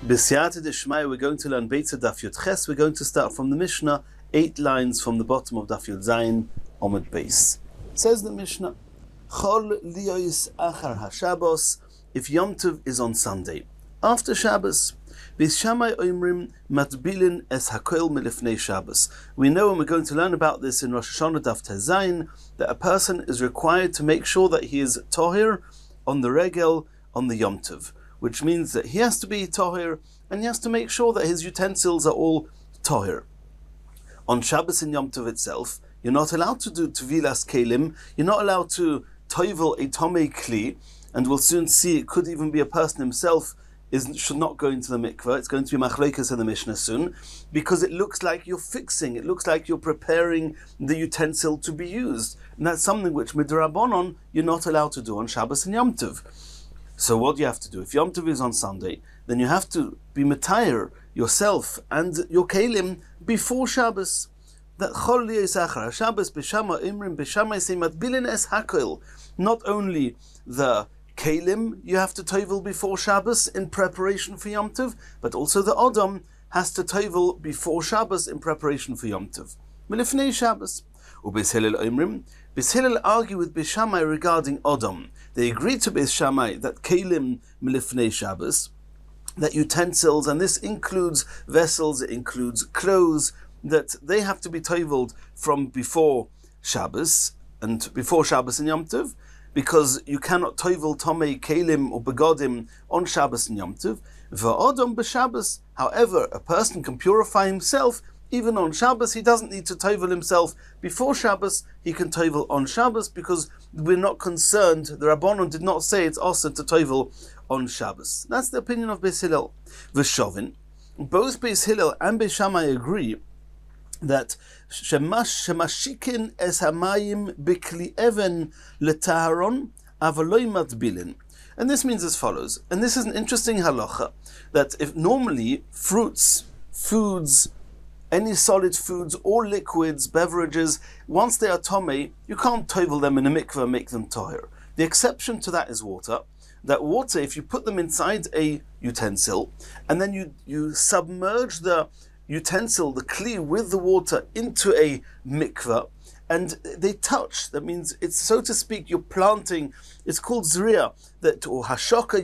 B'siyata d'shmaya, we're going to learn Beitza Daf Yud Ches. We're going to start from the Mishnah, 8 lines from the bottom of Daf Yud Zayin, Omid Beis. Says the Mishnah, Chol liyos achar haShabbos, if Yom Tov is on Sunday, after Shabbos. B'shamai oimrim matbilin es hakoil milifnei Shabbos. We know, and we're going to learn about this in Rosh Hashanah Daf Tezayin, that a person is required to make sure that he is tohir on the regel on the Yom Tov, which means that he has to be tohir and he has to make sure that his utensils are all tohir. On Shabbos and Yom Tov itself, you're not allowed to do tevilas kelim, you're not allowed to toivel a tomei kli, and we'll soon see it could even be a person himself should not go into the mikveh. It's going to be machlokes in the Mishnah soon, because it looks like you're fixing, it looks like you're preparing the utensil to be used, and that's something which midrabanon you're not allowed to do on Shabbos and Yom Tov. So what do you have to do? If Yom Tov is on Sunday, then you have to be metayer yourself and your kelim before Shabbos. That chol liyos achar Shabbos b'shama imrim b'shama seimat bilin es hakoil. Not only the kelim you have to tovel before Shabbos in preparation for Yom Tov, but also the odom has to tovel before Shabbos in preparation for Yom Tov. Milifnei Shabbos. Ubeis Hillel oimrim. Beis Hillel argue with Beis Shammai regarding odom. They agree to Beis Shammai that kelim milifnei Shabbos, that utensils, and this includes vessels, it includes clothes, that they have to be toveled from before Shabbos and Yom Tov, because you cannot tovel tomei kelim or begodim on Shabbos and Yom Tov. V'odom b'Shabbos. However, a person can purify himself even on Shabbos. He doesn't need to tovel himself before Shabbos, he can tovel on Shabbos, because we're not concerned, the Rabbanon did not say it's also to tovel on Shabbos. That's the opinion of Beis Hillel. V'shovin, both Beis Hillel and Beis Shammai agree that shemashikin es hamayim b'kli even letaharon avaloi matbilin. And this means as follows, and this is an interesting halacha, that if normally fruits, foods, any solid foods or liquids, beverages, once they are tomei, you can't tovel them in a mikveh and make them tohir. The exception to that is water. That water, if you put them inside a utensil, and then you submerge the utensil, the kli, with the water into a mikveh, and they touch, that means it's, so to speak, you're planting, it's called zriya, that, or hashoka,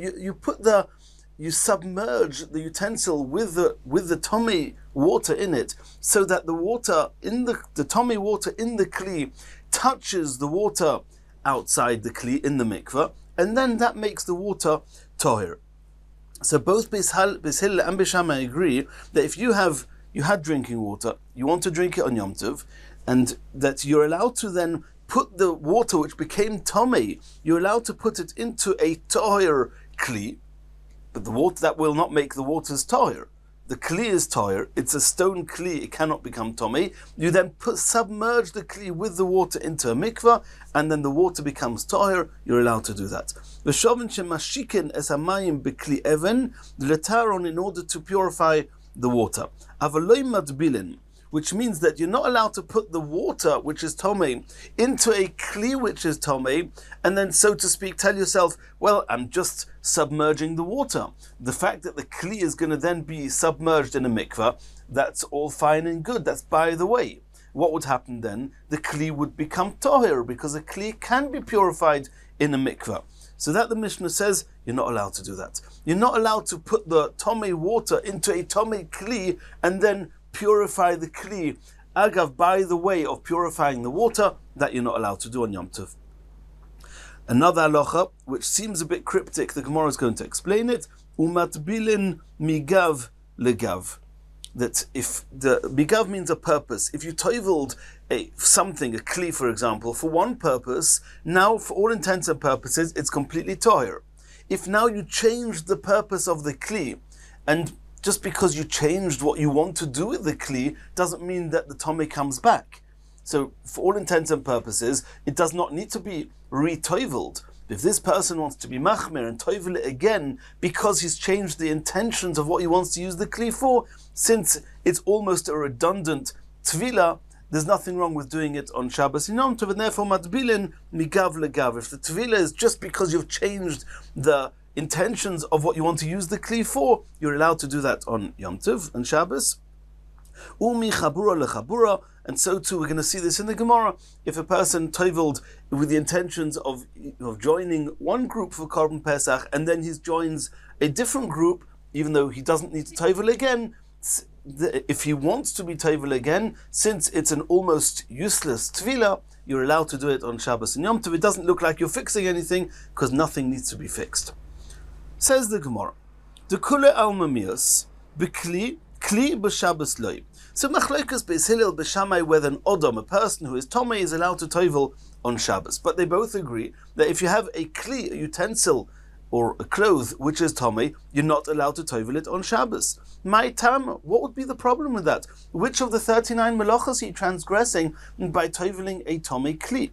you submerge the utensil with the tomei water in it, so that the water in the tomei water in the kli touches the water outside the kli in the mikveh, and then that makes the water tohir. So both Beis Hillel and Beis Shammai agree that if you had drinking water, you want to drink it on Yom Tov, and that you're allowed to then put the water which became tomei, you're allowed to put it into a tohir kli, but the water, that will not make the waters tohir. The kli is tohir, it's a stone kli, it cannot become tomei. You then submerge the kli with the water into a mikveh, and then the water becomes tohir, you're allowed to do that. V'shovin shemashikin es hamayim b'kli even letaron, in order to purify the water. Avaloi matbilin, which means that you're not allowed to put the water, which is tomei, into a kli which is tomei, and then, so to speak, tell yourself, well, I'm just submerging the water. The fact that the kli is going to then be submerged in a mikveh, that's all fine and good, that's by the way. What would happen then? The kli would become tohir, because a kli can be purified in a mikveh. So that the Mishnah says, you're not allowed to do that. You're not allowed to put the tomei water into a tomei kli and then purify the kli, agav, by the way of purifying the water, that you're not allowed to do on Yom Tov. Another halacha, which seems a bit cryptic, the Gemara is going to explain it, umatbilin migav legav. That if the migav means a purpose, if you toveled something, a kli for example, for one purpose, now for all intents and purposes it's completely tohir. If now you changed the purpose of the kli, and just because you changed what you want to do with the kli doesn't mean that the tomei comes back. So for all intents and purposes, it does not need to be re-toveled. If this person wants to be machmir and tovel it again because he's changed the intentions of what he wants to use the kli for, since it's almost a redundant tvila, there's nothing wrong with doing it on Shabbos and Yom Tov, and therefore matbilin migav legav. If the tvila is just because you've changed the intentions of what you want to use the kli for, you're allowed to do that on Yom Tov and Shabbos. Umi chabura lechabura, and so too we're going to see this in the Gemara. If a person toveled with the intentions of joining one group for Korban Pesach, and then he joins a different group, even though he doesn't need to tovel again, if he wants to be tovel again, since it's an almost useless tefillah, you're allowed to do it on Shabbos and Yom Tov. It doesn't look like you're fixing anything, because nothing needs to be fixed. Says the Gemara, the kule al mamias b'kli kli b'Shabbos loy. So machlokes beis Hillel b'Shammai whether an odom, a person who is tomei, is allowed to tovel on Shabbos. But they both agree that if you have a kli, a utensil or a cloth which is tomei, you're not allowed to tovel it on Shabbos. My tam, what would be the problem with that? Which of the 39 melachos are you transgressing by toveling a tomei kli?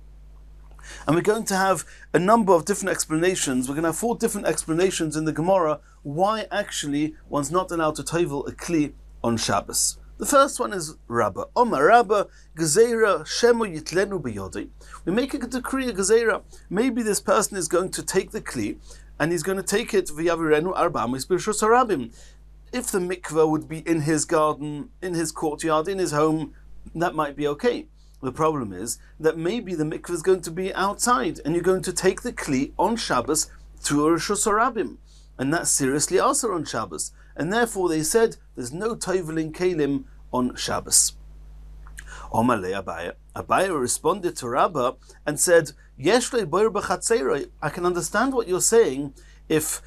And we're going to have a number of different explanations. We're going to have 4 different explanations in the Gemara why actually one's not allowed to tovel a kli on Shabbos. The first one is Rabbi. Omar Rabbi, Gezeira Shemo Yitlenu B'Yodi. We make a decree, a Gezeira. Maybe this person is going to take the kli, and he's going to take it V'Yavirenu Arbamis B'Rishus Harabim. If the mikveh would be in his garden, in his courtyard, in his home, that might be okay. The problem is that maybe the mikveh is going to be outside, and you're going to take the kli on Shabbos to a Rishus Harabim, and that's seriously also on Shabbos. And therefore they said there's no toveling kelim on Shabbos. Omalei Abaya. Abaya responded to Rabba and said, Yeshlei boir b'chatzeiroi. I can understand what you're saying if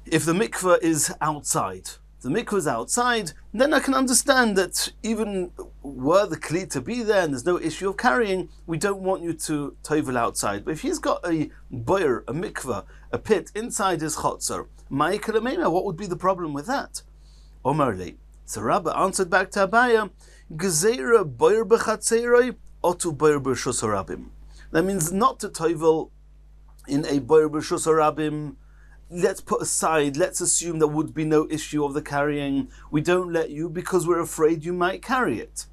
the mikveh is outside. If the mikveh is outside, then I can understand that even were the kli to be there and there's no issue of carrying, we don't want you to tovel outside. But if he's got a boir, a mikveh, a pit inside his chotzer, what would be the problem with that? Omarli. So Rabbi answered back to Abaya, Gezeira boir b'chatzeiroi otu boir b'Rishus Harabim. That means not to tovel in a boir b'Rishus Harabim. Let's put aside, let's assume there would be no issue of the carrying. We don't let you because we're afraid you might carry it.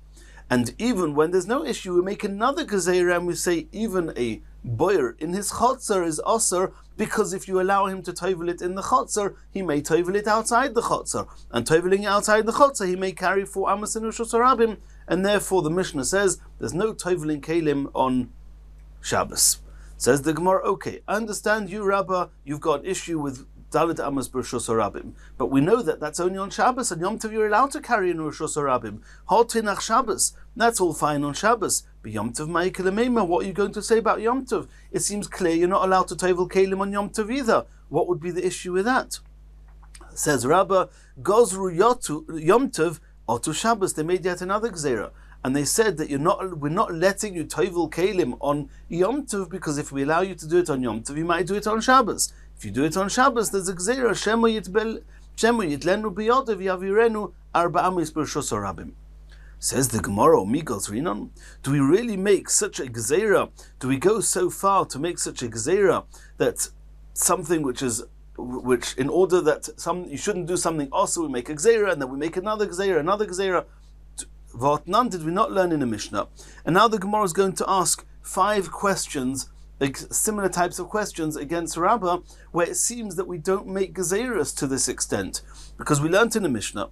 And even when there's no issue, we make another gezeira and we say even a boir in his chotzer is osir, because if you allow him to tovel it in the chotzer, he may tovel it outside the chotzer. And toveling outside the chotzer, he may carry 4 amos in Rishus Harabim. And therefore the Mishnah says there's no toveling kelim on Shabbos. Says the Gemara, okay, I understand you, Rabbi, you've got an issue with Dalit Amos B'Rishus Harabim, but we know that that's only on Shabbos, and Yom Tov you're allowed to carry in Rishus Harabim. Hotinach Shabbos, that's all fine on Shabbos. But Yom Tov Ma'ikelemema, what are you going to say about Yom Tov? It seems clear you're not allowed to tovel kelim on Yom Tov either. What would be the issue with that? Says Rabbi, Gozru Yom Tov Otu Shabbos. They made yet another gzera. And they said that we're not letting you tovel kelim on Yom Tov, because if we allow you to do it on Yom Tov, you might do it on Shabbos. If you do it on Shabbos, there's a gzera, Shemo Yitlenu B'Yodav Yavirenu Arba Amis B'Rishus Harabim. Says the Gemara, Migos Rinon, do we really make such a gzera? Do we go so far to make such a gzera that something which in order that you shouldn't do something also, we make a gzera, and then we make another gzera. What none did we not learn in the Mishnah? And now the Gemara is going to ask 5 questions, similar types of questions against Rabbah, where it seems that we don't make gezeras to this extent. Because we learned in the Mishnah,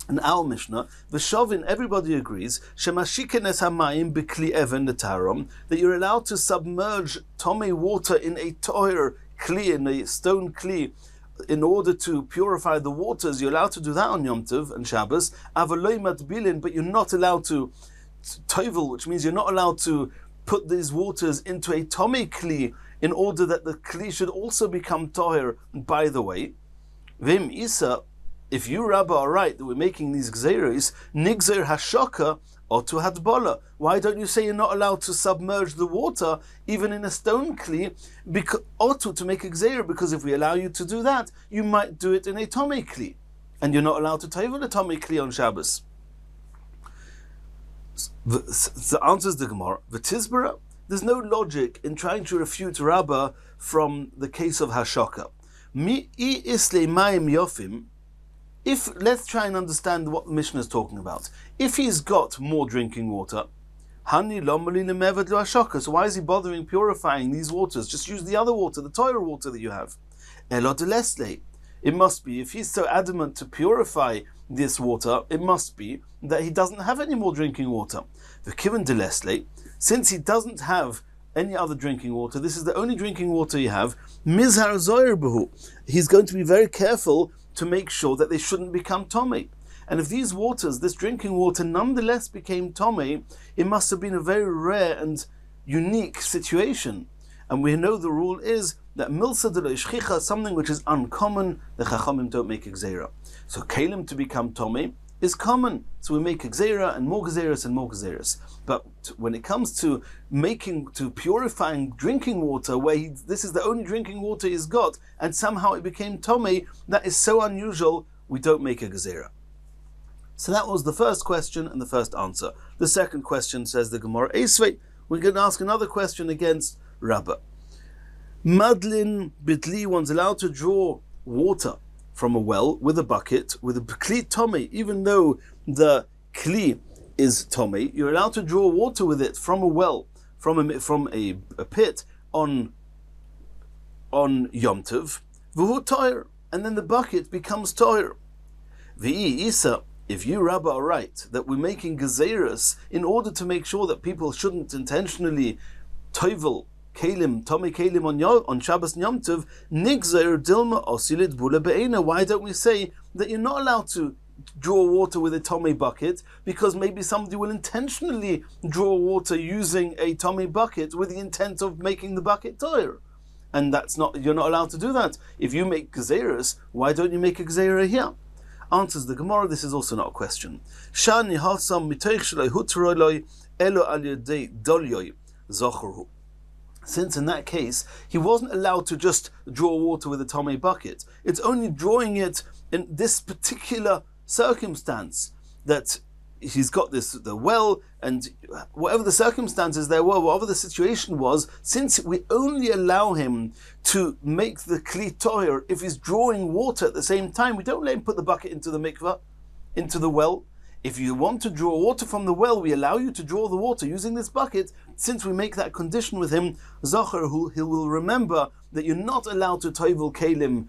in our Mishnah, the Shovin, everybody agrees, Shemashikenes hamayim b'kli even netarom, that you're allowed to submerge tomei water in a toir kli, in a stone kli, in order to purify the waters. You're allowed to do that on Yom Tov and Shabbos. Avaloi matbilin, but you're not allowed to tovel, which means you're not allowed to put these waters into a tomei kli in order that the kli should also become toher. By the way, Vim Isa, if you, Rabbi, are right that we're making these gzeros, nigzer hashoka or to hadbola. Why don't you say you're not allowed to submerge the water even in a stone kli, or to make a gzera? Because if we allow you to do that, you might do it in a tomei kli, and you're not allowed to tovel a tomei kli on Shabbos. The answer is the Gemara. V'tizbara, there's no logic in trying to refute Rabbah from the case of hashoka. Mi isle mayim yofim. If, let's try and understand what the Mishnah is talking about. If he's got more drinking water, so why is he bothering purifying these waters? Just use the other water, the Torah water that you have. Elo de lesle. It must be, if he's so adamant to purify this water, it must be that he doesn't have any more drinking water. The kivan de lesle, since he doesn't have any other drinking water, this is the only drinking water you have, mizhar zoyer behu. He's going to be very careful to make sure that they shouldn't become tomei. And if these waters, this drinking water, nonetheless became tomei, it must have been a very rare and unique situation. And we know the rule is that milsa de lo ishchicha, something which is uncommon, the chachamim don't make gzeira. So kalim to become tomei is common. So we make gzeira and more gzeiras and more gzeiras. But when it comes to purifying drinking water, where this is the only drinking water he's got, and somehow it became tomei, that is so unusual, we don't make a gzeira. So that was the first question and the first answer. The second question, says the Gemara, Esvei, we're going to ask another question against Rabbi. Madlin bitli, one's allowed to draw water from a well with a bucket, with a kli tomei, even though the kli is tomei, you're allowed to draw water with it from a well, from a pit on Yom Tov, v'hu toir, and then the bucket becomes toir. V'i isa, if you, Rabbi, are right, that we're making gezeiras in order to make sure that people shouldn't intentionally toivel kelim, tomei kelim on Shabbos and Yom Tov, nigzer dilma osilit bula be'ena. Why don't we say that you're not allowed to draw water with a tomei bucket, because maybe somebody will intentionally draw water using a tomei bucket with the intent of making the bucket toir? And you're not allowed to do that. If you make gezeiras, why don't you make a gezeira here? Answers the Gemara, this is also not a question. Shani hasam mitoich shloi hutroloi elo al yedei dolyoi zochorhu. Since in that case, he wasn't allowed to just draw water with a tomei bucket. It's only drawing it in this particular circumstance that he's got the well, and whatever the circumstances there were, whatever the situation was, since we only allow him to make the kli toir if he's drawing water at the same time, we don't let him put the bucket into the mikvah, into the well. If you want to draw water from the well, we allow you to draw the water using this bucket. Since we make that condition with him, Zachar, he will remember that you're not allowed to toivel kelim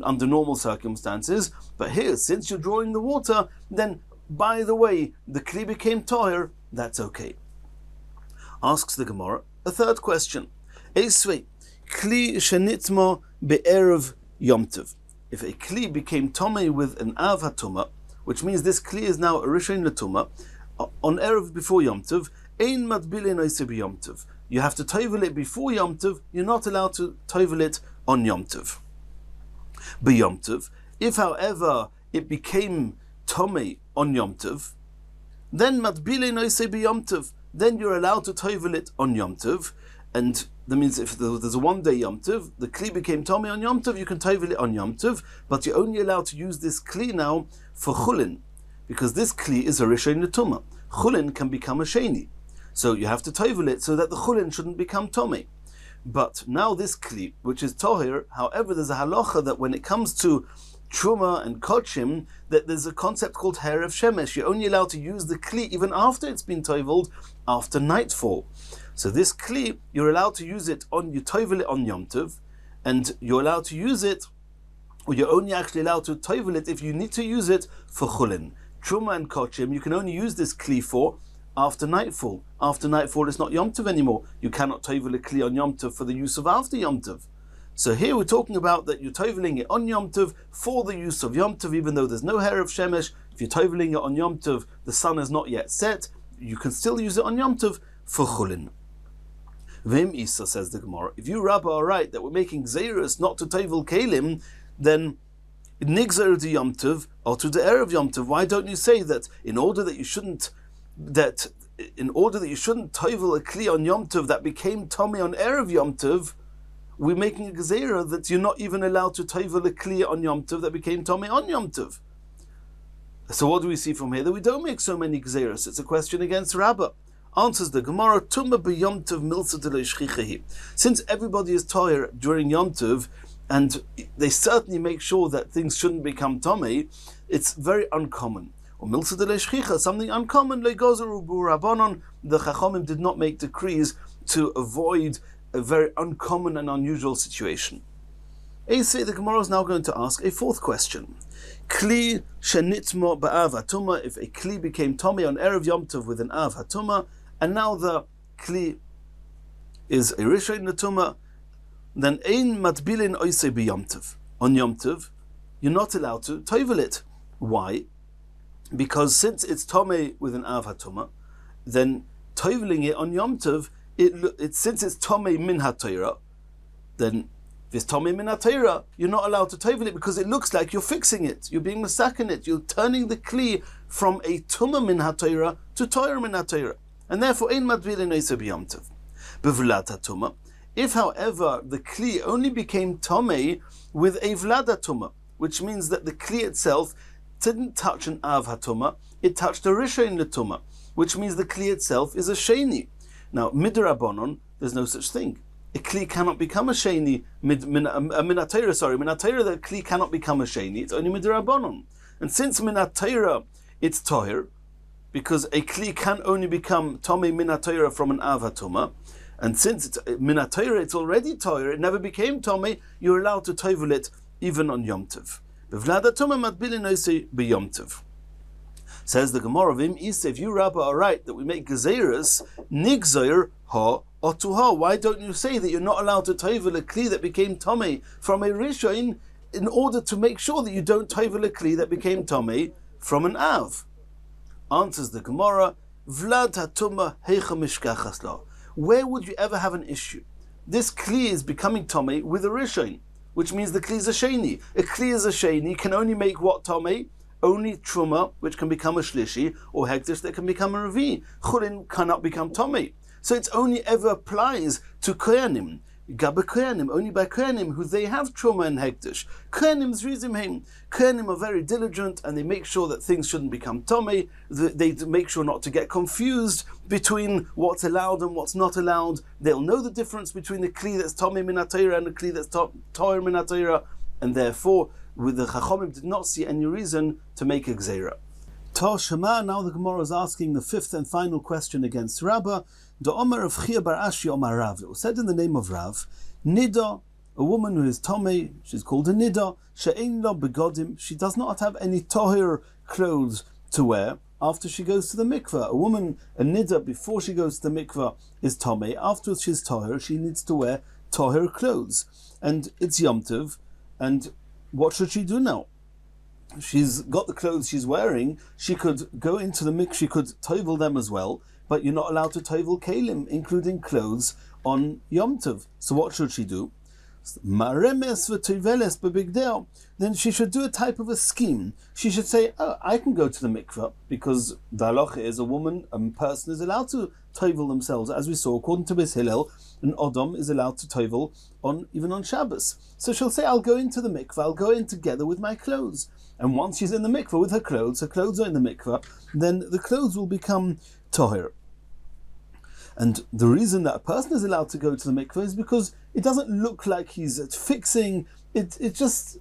under normal circumstances, but here, since you're drawing the water, then by the way, the kli became toir, that's okay. Asks the Gemara a third question. Esvei, kli shenitma be'erev Yom Tov. If a kli became tomei with an av hatuma, which means this kli is now a rishon l'tuma, on erev before Yom Tov, ein matbilin oise b'Yom Tov. You have to toivel it before Yom Tov. You're not allowed to toivel it on Yom Tov. B'Yom Tov. If, however, it became tomei on Yom Tov, then matbilin oise b'Yom Tov. Then you're allowed to toivel it on Yom Tov, and that means if there's a one-day Yom Tov, the kli became tomei on Yom Tov, you can toivel it on Yom Tov, but you're only allowed to use this kli now for chulin, because this kli is a rishon l'tuma. Chulin can become a sheni, so you have to toivel it so that the chulin shouldn't become tomei. But now this kli, which is tohir, however, there's a halacha that when it comes to truma and kochim, that there's a concept called herav shemesh. You're only allowed to use the kli even after it's been toiveled, after nightfall. So this kli, you're allowed to use it you toivel it on Yom Tov, and you're allowed to use it, or you're only actually allowed to toivel it if you need to use it for chulin. Truma and kochim, you can only use this kli for after nightfall. After nightfall, it's not Yom Tov anymore. You cannot toivel a kli on Yom Tov for the use of after Yom Tov. So here we're talking about that you're toiveling it on Yom Tov for the use of Yom Tov, even though there's no hair of Shemesh. If you're toiveling it on Yom Tov, the sun has not yet set, you can still use it on Yom Tov for chulin. Vim Isa, says the Gemara, if you, Rabbi, are right that we're making gzeiros not to toivel kelim, then nigzer to Yom Tov or to the erev Yom Tov. Why don't you say that in order that you shouldn't toivel a kli on Yom Tov that became tomei on erev Yom Tov, we're making a gezeira that you're not even allowed to toivel a kli on Yom Tov that became tomei on Yom Tov. So what do we see from here? That we don't make so many gezeiros. It's a question against Rabbi. Answers the Gemara, Tumma b'Yom Tov milsa de lo ishchichahi. Since everybody is toir during Yom Tov, and they certainly make sure that things shouldn't become tomei, it's very uncommon. Or milsa de lo ishchicha, something uncommon, legozeru b'Rabbanon, the Chachamim did not make decrees to avoid a very uncommon and unusual situation. The Gemara is now going to ask a fourth question. Kli shenitmo ba'av hatuma. If a kli became tomei on erev Yom Tov with an av hatuma, and now the kli is a rishon natuma, then ein matbilin oisei b'Yom Tov. On Yom Tov, you're not allowed to tovel it. Why? Because since it's tomei with an av hatuma, then toveling it on Yom Tov, since it's tomei min haTorah, then if it's tomei min haTorah, you're not allowed to tovel it because it looks like you're fixing it. You're being masakin it. You're turning the kli from a tumah min haTorah to Torah min haTorah, and therefore ein matbilin oisei b'Yom Tov. B'vlat hatuma. If, however, the kli only became tomei with a vlad hatuma, which means that the kli itself didn't touch an av hatuma, it touched a rishon l'tuma, which means the kli itself is a sheni. Now, midrabanon, there's no such thing. A kli cannot become a sheni. Minatayra, the kli cannot become a sheni. It's only midrabanon. And since minatayra, it's tohir, because a kli can only become tomei minatayra from an av hatuma. And since it's minatayra, it's already tohir. It never became tomei. You're allowed to tovel it even on Yom Tov. Says the Gemara of him, if you Rabbi are right that we make gezeirus nigzoir ha otuha, why don't you say that you're not allowed to tovel a kli that became tomei from a rishon in order to make sure that you don't tovel a kli that became tomei from an av? Answers the Gemara, Vlad hatuma heicha mishkachas la. Where would you ever have an issue? This kli is becoming tomei with a rishon, which means the kli is a sheni. A kli is a sheni, can only make what tomei? Only truma, which can become a shlishi, or hektish that can become a revi. Chulin cannot become tomei. So it only ever applies to koyanim. Gabe koyanim, only by koyanim, who they have truma and hektish. Koyanim's rizimheim. Koyanim are very diligent, and they make sure that things shouldn't become tomei. They make sure not to get confused between what's allowed and what's not allowed. They'll know the difference between the kli that's tomei min haTorah and the kli that's tohir min haTorah, and therefore, with the Chachomim did not see any reason to make a gzeira. Shema, now the Gemara is asking the fifth and final question against Rabbi. The Omer of Chia bar Ashi Omar Rav. It was said in the name of Rav, Nida, a woman who is tomei, she's called a Nida, she'ein lo begodim, she does not have any tohir clothes to wear after she goes to the mikveh. A woman, a Nida, before she goes to the mikveh is tomei, afterwards she's tohir, she needs to wear tohir clothes. And it's Yom Tov, and what should she do now? She's got the clothes she's wearing, she could go into the mikveh, she could tovel them as well, but you're not allowed to tovel kelim, including clothes, on Yom Tov. So what should she do? Then she should do a type of a scheme. She should say, I can go to the mikveh, because the halacha is a person is allowed to tovel themselves, as we saw, according to Beis Hillel, an Odom is allowed to tovel even on Shabbos. So she'll say, I'll go into the mikveh, I'll go in together with my clothes. And once she's in the mikveh with her clothes are in the mikveh, then the clothes will become tohir. And the reason that a person is allowed to go to the mikveh is because it doesn't look like he's fixing, it just,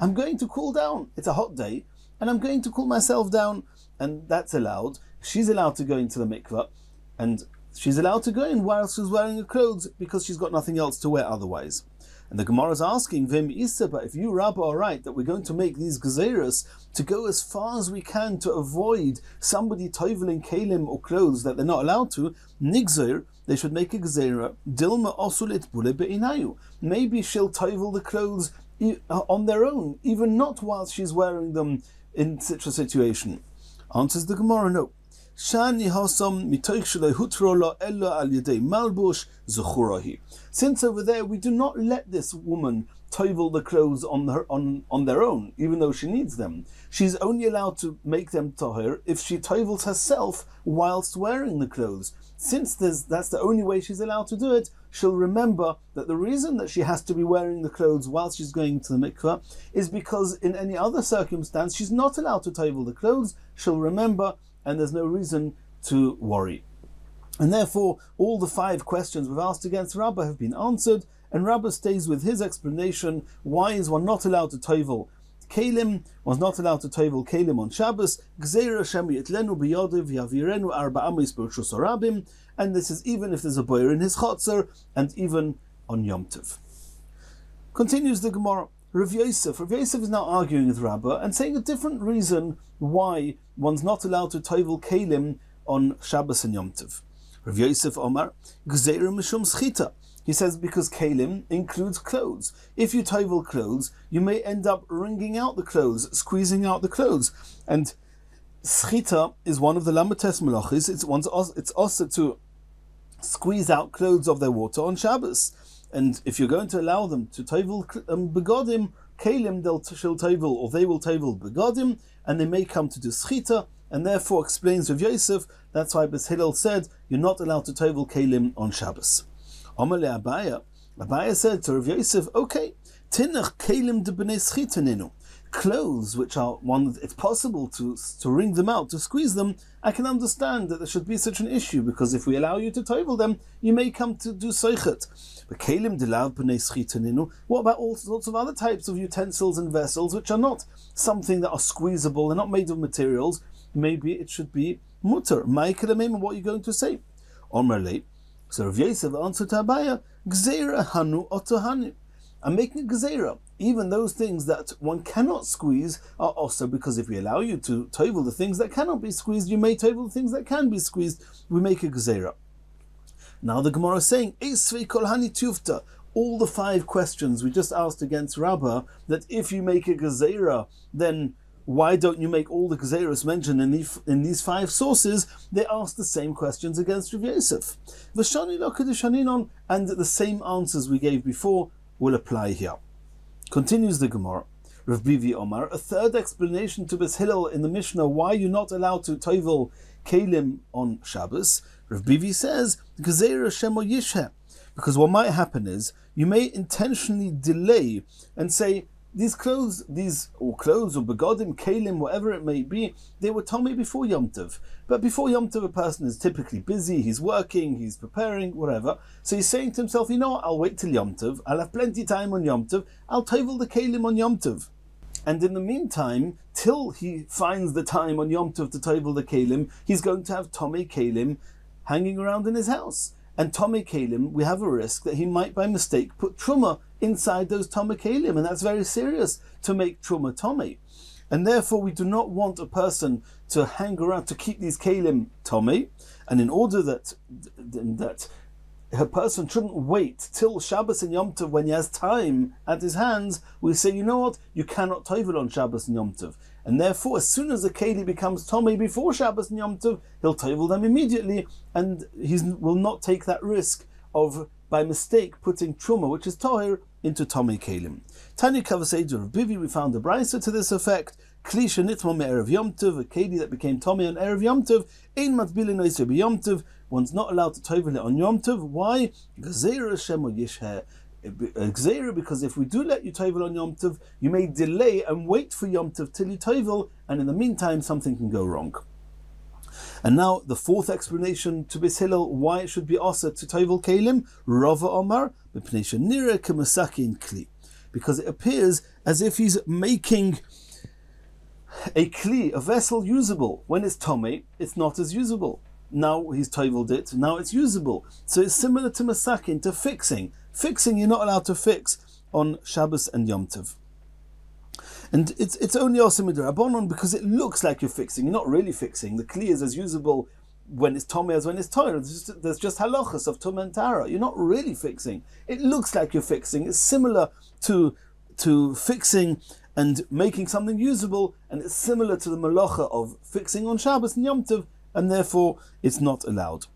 I'm going to cool down. It's a hot day, and I'm going to cool myself down, and that's allowed. She's allowed to go into the mikveh, and she's allowed to go in while she's wearing her clothes, because she's got nothing else to wear otherwise. And the Gemara is asking, Vim Isa, but if you, Rabbi, are right that we're going to make these gezeiros to go as far as we can to avoid somebody toveling kelim or clothes that they're not allowed to, nigzer, they should make a gezeira, dilma osulit bule be'inayu. Maybe she'll tovel the clothes on their own, even not whilst she's wearing them in such a situation. Answers the Gemara, no. Since over there we do not let this woman tovel the clothes on their own, even though she needs them. She's only allowed to make them tohir if she tovels herself whilst wearing the clothes. Since that's the only way she's allowed to do it, she'll remember that the reason that she has to be wearing the clothes whilst she's going to the mikveh is because in any other circumstance she's not allowed to tovel the clothes. She'll remember, and there's no reason to worry. And therefore, all the 5 questions we've asked against Rabbi have been answered, and Rabbi stays with his explanation. Why is one not allowed to tovel kelim? One's not allowed to tovel kelim on Shabbos. And this is even if there's a boyer in his chotzer, and even on Yom Tov. Continues the Gemara. Rav Yosef is now arguing with Rabbi and saying a different reason why one's not allowed to tovel kelim on Shabbos and Yom Tov. Rav Yosef Omar, Gzeira Mishum Shlita. He says because kelim includes clothes. If you tovel clothes, you may end up wringing out the clothes, squeezing out the clothes. And shlita is one of the lamates melachis. It's also to squeeze out clothes of their water on Shabbos. And if you're going to allow them to tovel begodim, kelim shall tovel, or they will tovel begodim, and they may come to do shlita, and therefore explains Rav Yosef, that's why Beis Hillel said you're not allowed to tovel kelim on Shabbos. Amale Abaya said to Rav Yosef, okay, tinach kelim de b'nei shlita ninu. Clothes which are one, it's possible to wring them out, to squeeze them, I can understand that there should be such an issue, because if we allow you to tovel them, you may come to do seichet. But kelim delav b'nei shlita ninu, what about all sorts of other types of utensils and vessels which are not something that are squeezable, they're not made of materials? Maybe it should be mutter. Ma'ikelamim, what are you going to say? Omrele. So Rav Yosef answered to Abaya, Gzeira hanu otohanu. I'm making a gzeira. Even those things that one cannot squeeze are also, because if we allow you to tovel the things that cannot be squeezed, you may tovel the things that can be squeezed. We make a gzeira. Now the Gemara is saying, Eisvei kol hani tufta. All the 5 questions we just asked against Rabbi, that if you make a gzeira, then why don't you make all the gezeiros mentioned in these 5 sources? They asked the same questions against Rav Yosef. V'shani lo kedushanin, and the same answers we gave before will apply here. Continues the Gemara. Rav Bivi Omar, a third explanation to Beis Hillel in the Mishnah why you're not allowed to tovel kelim on Shabbos. Rav Bivi says, Gezeira shemo yisheh, because what might happen is you may intentionally delay and say, these clothes or begodim, kelim, whatever it may be, they were tummy before Yom Tov. But before Yom Tov, a person is typically busy, he's working, he's preparing, whatever. So he's saying to himself, you know what, I'll wait till Yom Tov, I'll have plenty time on Yom Tov, I'll tovel the kelim on Yom Tov. And in the meantime, till he finds the time on Yom Tov to tovel the kelim, he's going to have tummy kelim hanging around in his house. And tummy kelim, we have a risk that he might by mistake put truma inside those tummy kelim, and that's very serious, to make truma tummy. And therefore we do not want a person to hang around to keep these kelim tummy. And in order that a person shouldn't wait till Shabbos and Yom Tov when he has time at his hands, we say, you know what, you cannot tovel on Shabbos and Yom Tov. And therefore, as soon as the keli becomes tummy before Shabbos and Yom Tov, he'll tovel them immediately, and he will not take that risk of, by mistake, putting truma, which is tohir, into tummy kelim. Tani Kavaseidu of Bivi, we found a brisa to this effect. Klisha nitma me'erev Yom Tov, a keli that became tummy on erev Yom Tov, ein matbilin oiseh b'Yom Tov. One's not allowed to tovel it on Yom Tov. Why? Gezeira shemo yisheh. Because if we do let you tovel on Yom Tov, you may delay and wait for Yom Tov till you tovel, and in the meantime something can go wrong. And now the 4th explanation to Beis Hillel why it should be also to tovel kelim, Rava Omar, because it appears as if he's making a kli, a vessel, usable. When it's tummy, it's not as usable. Now he's toveled it, now it's usable. So it's similar to masakin, to fixing. Fixing you're not allowed to fix on Shabbos and Yom Tov. And it's only also midrabanon because it looks like you're fixing. You're not really fixing. The kli is as usable when it's tummy as when it's toyer. There's just halachas of tum and tara. You're not really fixing. It looks like you're fixing. It's similar to fixing and making something usable, and it's similar to the malacha of fixing on Shabbos and Yom Tov, and therefore it's not allowed.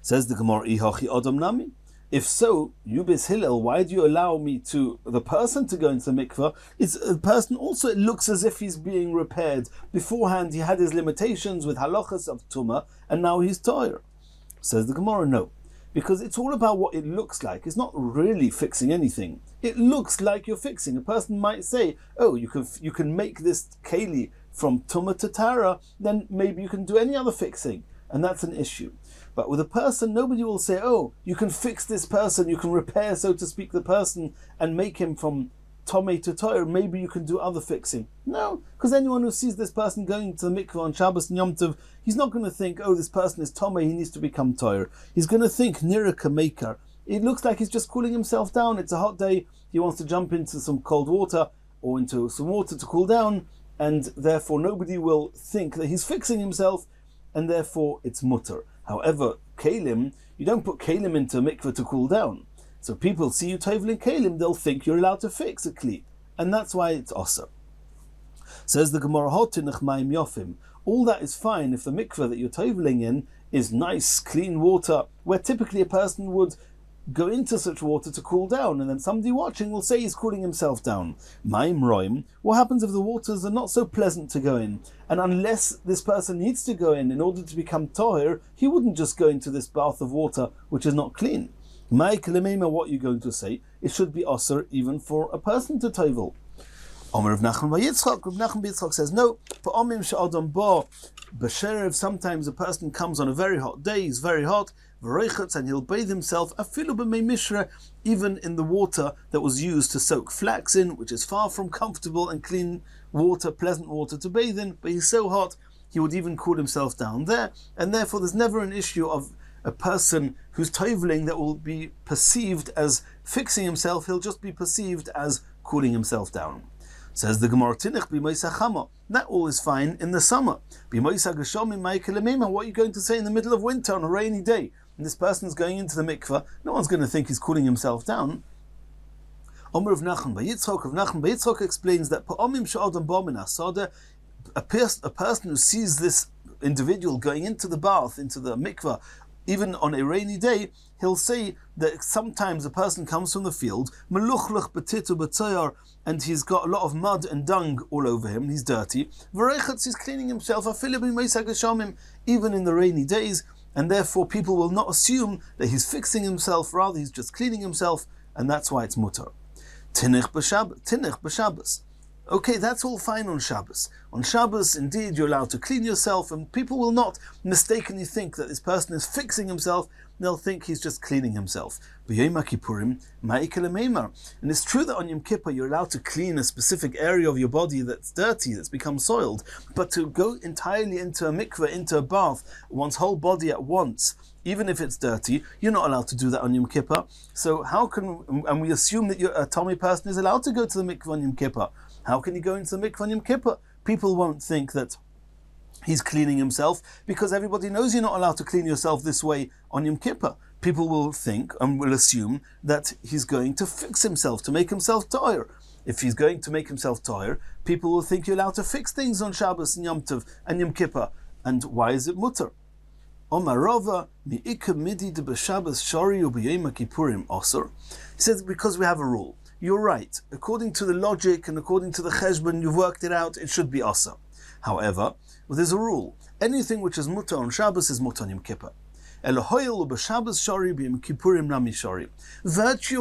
Says the Gemara, Ihachi Adam Nami. If so, you Beis Hillel, why do you allow the person to go into the mikveh? It's a person also, it looks as if he's being repaired. Beforehand he had his limitations with halachas of tumah, and now he's toyer. Says the Gemara, no. Because it's all about what it looks like. It's not really fixing anything. It looks like you're fixing. A person might say, oh, you can make this keli from tumah to tara, then maybe you can do any other fixing. And that's an issue. But with a person, nobody will say, oh, you can fix this person, you can repair, so to speak, the person and make him from Tomei to Toyer. Maybe you can do other fixing. No, because anyone who sees this person going to the mikveh on Shabbos and Yom Tov, he's not going to think, oh, this person is Tomei, he needs to become Toyer. He's going to think, Niraka Maker, it looks like he's just cooling himself down. It's a hot day, he wants to jump into some cold water or into some water to cool down, and therefore nobody will think that he's fixing himself, and therefore it's mutter. However, kalim, you don't put kalim into a mikveh to cool down. So people see you toveling kalim, they'll think you're allowed to fix a kli, and that's why it's osir. Says the Gemara, hotinach mayim yofim. All that is fine if the mikveh that you're toveling in is nice, clean water, where typically a person would go into such water to cool down, and then somebody watching will say he's cooling himself down. Mayim roim, what happens if the waters are not so pleasant to go in? And unless this person needs to go in order to become tohir, he wouldn't just go into this bath of water which is not clean. Mai kalemema, what you're going to say, it should be osir even for a person to tovel. Omer of Nachman by Yitzchok. Rav Nachman by Yitzchok says no. Pa'omim she'adam ba b'sherev. Sometimes a person comes on a very hot day. He's very hot. V'roichatz, and he'll bathe himself. Afilu b'mei mishra, even in the water that was used to soak flax in, which is far from comfortable and clean water, pleasant water to bathe in. But he's so hot, he would even cool himself down there, and therefore there's never an issue of a person who's toveling that will be perceived as fixing himself. He'll just be perceived as cooling himself down. Says the Gemara, Tinich b'moisa chama. That all is fine in the summer. B'moisa geshomim ma'ikelemema. What are you going to say in the middle of winter on a rainy day? And this person's going into the mikveh. No one's going to think he's cooling himself down. Omer of Nachman by Yitzchok. Of Nachman by Yitzchok explains that pa'omim she'adam ba min asada. A person who sees this individual going into the bath, into the mikveh, even on a rainy day, he'll say that sometimes a person comes from the field, meluchlach betitu b'tzayar, and he's got a lot of mud and dung all over him, he's dirty. V'reichatz, he's cleaning himself, even in the rainy days, and therefore people will not assume that he's fixing himself, rather he's just cleaning himself, and that's why it's mutar. Tinich b'Shabbos. Okay, that's all fine on Shabbos. On Shabbos, indeed, you're allowed to clean yourself, and people will not mistakenly think that this person is fixing himself. They'll think he's just cleaning himself. And it's true that on Yom Kippur you're allowed to clean a specific area of your body that's dirty, that's become soiled, but to go entirely into a mikveh, into a bath, one's whole body at once, even if it's dirty, you're not allowed to do that on Yom Kippur. So how can, and we assume that a Tommy person is allowed to go to the mikveh on Yom Kippur. How can he go into the mikveh on Yom Kippur? People won't think that he's cleaning himself, because everybody knows you're not allowed to clean yourself this way on Yom Kippur. People will think and will assume that he's going to fix himself, to make himself tohir. If he's going to make himself tohir, people will think you're allowed to fix things on Shabbos and Yom Tov and Yom Kippur. And why is it mutter? Omar Rava mi'ika midi de b'Shabbos shari u'b'yom kippurim osur. He says because we have a rule. You're right. According to the logic and according to the cheshbon, you've worked it out, it should be osur. However, there's a rule. Anything which is mutter on Shabbos is mutter on Yom Kippur. Virtue of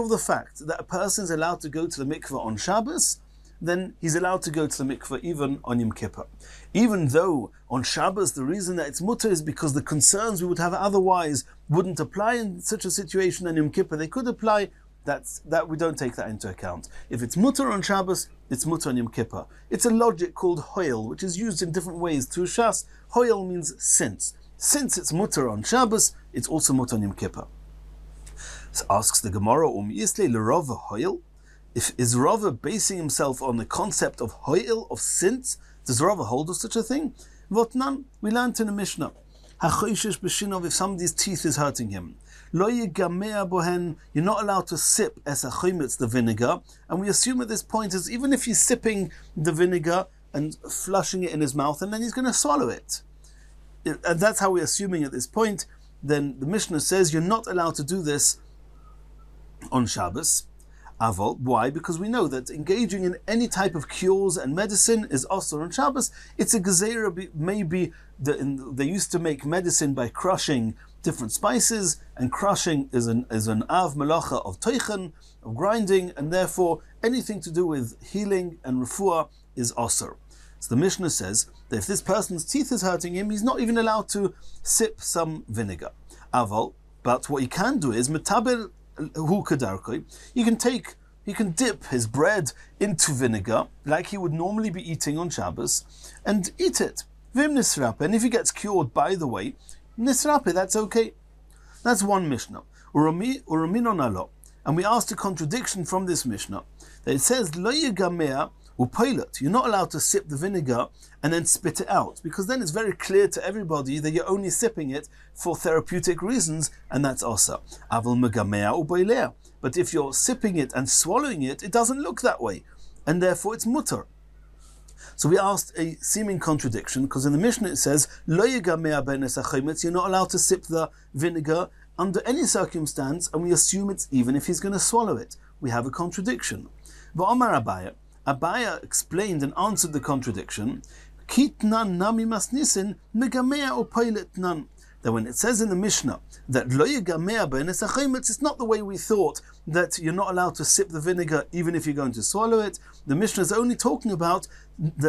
the fact that a person is allowed to go to the mikveh on Shabbos, then he's allowed to go to the mikveh even on Yom Kippur. Even though on Shabbos the reason that it's mutter is because the concerns we would have otherwise wouldn't apply in such a situation, and Yom Kippur they could apply. That we don't take that into account. If it's mutter on Shabbos, it's mutter on Yom Kippur. It's a logic called hoil, which is used in different ways through Shas. Hoil means since. Since it's mutter on Shabbos, it's also mutter on Yom Kippur. So asks the Gemara, Yisle l'Rava hoil? Is Rava basing himself on the concept of hoil, of since? Does Rava hold of such a thing? Votnan, we learned in the Mishnah. Hachoshesh b'shinov, if somebody's teeth is hurting him. Lo yigamea bohen, you're not allowed to sip es achomitz, the vinegar, and we assume at this point is even if he's sipping the vinegar and flushing it in his mouth, and then he's going to swallow it. And that's how we're assuming at this point. Then the Mishnah says you're not allowed to do this on Shabbos. Avol, why? Because we know that engaging in any type of cures and medicine is also on Shabbos. It's a gezerah, maybe they used to make medicine by crushing different spices, and crushing is an av melacha of teichen, of grinding, and therefore anything to do with healing and refuah is osir. So the Mishnah says that if this person's teeth is hurting him, he's not even allowed to sip some vinegar. Aval, but what he can do is metaber hu kadarkoi. He can dip his bread into vinegar like he would normally be eating on Shabbos and eat it. Vim nisrape, and if he gets cured by the way, nisrape, that's okay. That's one Mishnah. uraminon alo. And we asked a contradiction from this Mishnah. That it says, lo yegamea upilot. You're not allowed to sip the vinegar and then spit it out, because then it's very clear to everybody that you're only sipping it for therapeutic reasons, and that's asa. Aval megamea ubailea. But if you're sipping it and swallowing it, it doesn't look that way, and therefore it's mutter. So we asked a seeming contradiction, because in the Mishnah it says, lo yegamea benes hachometz, you're not allowed to sip the vinegar under any circumstance, and we assume it's even if he's going to swallow it. We have a contradiction. V'omar Abaya explained and answered the contradiction. Kitnan nami masnisin megamea upailet nan. That when it says in the Mishnah that lo yegamea benes hachometz, it's not the way we thought, that you're not allowed to sip the vinegar even if you're going to swallow it. The Mishnah is only talking about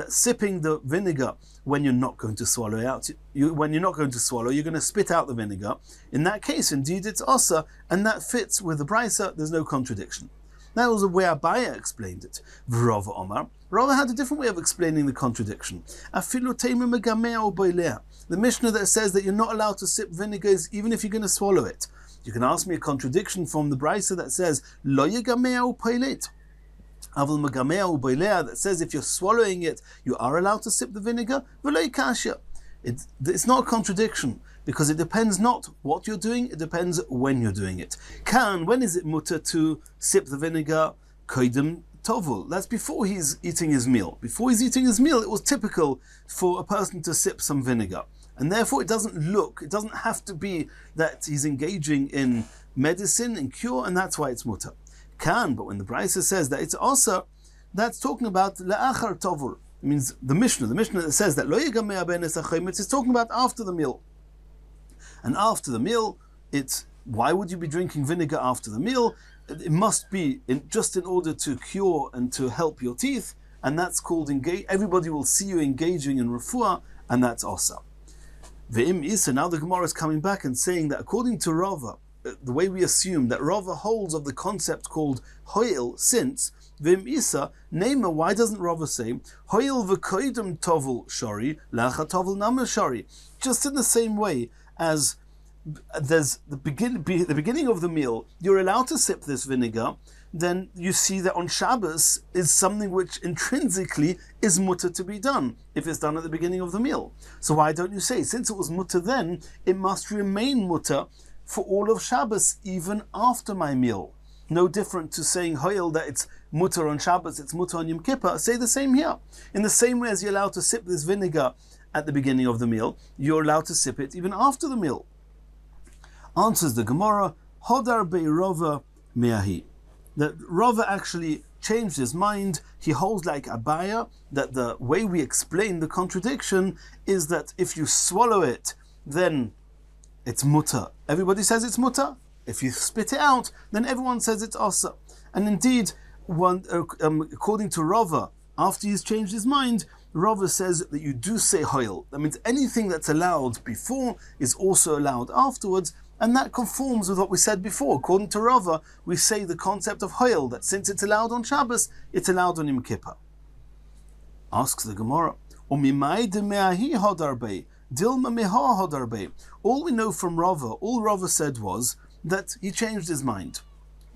sipping the vinegar when you're not going to swallow it out. When you're not going to swallow, you're going to spit out the vinegar. In that case, indeed, it's asa, and that fits with the Brisa. There's no contradiction. That was the way Abaya explained it. Rava Omar. Rava had a different way of explaining the contradiction. The Mishnah that says that you're not allowed to sip vinegars even if you're going to swallow it. You can ask me a contradiction from the Brisa that says lo yegamea upailet. Aval megamea ubailea, that says if you're swallowing it, you are allowed to sip the vinegar. V'lo kasha. It's not a contradiction, because it depends not what you're doing, it depends when you're doing it. When is it mutter to sip the vinegar? Koidem tovul. That's before he's eating his meal. Before he's eating his meal, it was typical for a person to sip some vinegar. And therefore it doesn't have to be that he's engaging in medicine, in cure, and that's why it's mutter. But when the Brisa says that it's also, that's talking about la'achar tovul. It means the Mishnah that says that lo yegamea benes hachometz is talking about after the meal. And after the meal, why would you be drinking vinegar after the meal? It must be just in order to cure and to help your teeth, and that's called engage. Everybody will see you engaging in refuah, and that's asa. Ve'im isa, now the Gemara is coming back and saying that according to Rava, the way we assume that Rava holds of the concept called hoil, since Vim Isa, Nema, why doesn't Rava say hoil v'koidem tovul shari, lacha tovul nama shari? Just in the same way as there's the beginning of the meal, you're allowed to sip this vinegar, then you see that on Shabbos is something which intrinsically is mutter to be done, if it's done at the beginning of the meal. So why don't you say, since it was mutter then, it must remain mutter for all of Shabbos, even after my meal? No different to saying hoil that it's mutter on Shabbos, it's mutter on Yom Kippur. Say the same here. In the same way as you're allowed to sip this vinegar at the beginning of the meal, you're allowed to sip it even after the meal. Answers the Gemara, Hodar bei Rava me'ahi. That Rava actually changed his mind. He holds like Abaya, that the way we explain the contradiction is that if you swallow it, then it's mutter. Everybody says it's mutter. If you spit it out, then everyone says it's asa. And indeed, according to Rava, after he's changed his mind, Rava says that you do say hoil. That means anything that's allowed before is also allowed afterwards, and that conforms with what we said before. According to Rava, we say the concept of hoil, that since it's allowed on Shabbos, it's allowed on Yom Kippur. Asks the Gemara, Umimai de me'ahi hodar bei, dilma meha hodar bei. All we know from Rava, all Rava said was that he changed his mind.